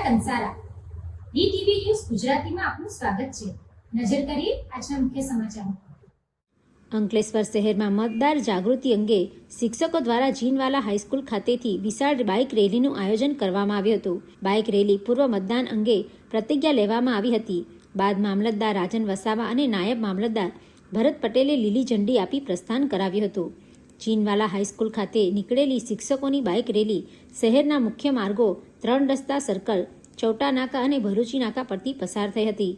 Kansara DTV news ગુજરાતીમાં આપનું સ્વાગત છે। નજર કરીએ આજના મુખ્ય સમાચારો। અંકલેશ્વર શહેરમાં મતદાર જાગૃતિ અંગે શિક્ષકો દ્વારા જીનવાલા હાઈસ્કૂલ ખાતેથી વિશાળ બાઇક રેલીનું આયોજન કરવામાં આવ્યું હતું। બાઇક રેલી પૂર્વ મતદાન અંગે પ્રતિજ્ઞા લેવામાં આવી હતી। બાદ મામલતદાર રાજન વસાવા અને નાયબ મામલતદાર ભરત પટેલે લીલી ઝંડી આપી પ્રસ્થાન કરાવ્યું હતું। જીનવાલા હાઈસ્કૂલ ખાતે નીકળેલી શિક્ષકોની બાઇક રેલી શહેરના મુખ્ય માર્ગો 3 રસ્તા સર્કલ, ચૌટા નાકા અને ભરૂચી નાકા પરથી પસાર થઈ હતી।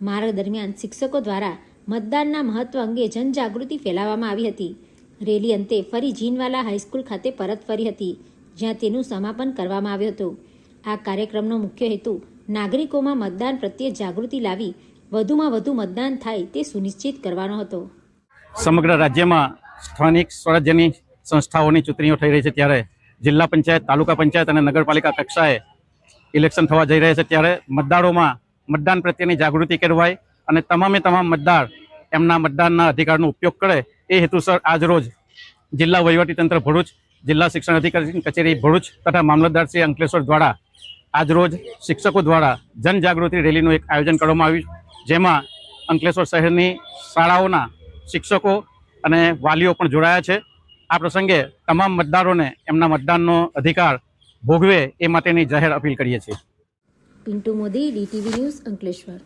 માર્ગ દરમિયાન શિક્ષકો દ્વારા મતદાનના મહત્વ અંગે જનજાગૃતિ ફેલાવવામાં આવી હતી। રેલી અંતે ફરી જીનવાલા હાઈસ્કૂલ ખાતે પરત ફરી હતી, જ્યાં તેનું સમાપન કરવામાં આવ્યું હતું। આ કાર્યક્રમનો મુખ્ય હેતુ નાગરિકોમાં મતદાન પ્રત્યે જાગૃતિ લાવી વધુમાં વધુ મતદાન થાય તે સુનિશ્ચિત કરવાનો હતો। સમગ્ર રાજ્યમાં સ્થાનિક સ્વરાજ્યની સંસ્થાઓની ચૂંટણીઓ થઈ રહી છે, ત્યારે જિલ્લા પંચાયત, તાલુકા પંચાયત અને નગરપાલિકા કક્ષાએ ઇલેક્શન થવા જઈ રહ્યા છે। ત્યારે મતદારોમાં મતદાન પ્રત્યેની જાગૃતિ કેળવાય અને તમામે તમામ મતદાર એમના મતદાનના અધિકારનો ઉપયોગ કરે એ હેતુસર આજરોજ જિલ્લા વહીવટીતંત્ર ભરૂચ, જિલ્લા શિક્ષણ અધિકારી કચેરી ભરૂચ તથા મામલતદાર શ્રી અંકલેશ્વર દ્વારા આજરોજ શિક્ષકો દ્વારા જનજાગૃતિ રેલીનું એક આયોજન કરવામાં આવ્યું, જેમાં અંકલેશ્વર શહેરની શાળાઓના શિક્ષકો અને વાલીઓ પણ જોડાયા છે। આ પ્રસંગે તમામ મતદારોને એમના મતદાનનો અધિકાર ભોગવે એ માટેની જાહેર અપીલ કરીએ છીએ। Pintu Modi, DTV news, Ankleshwar.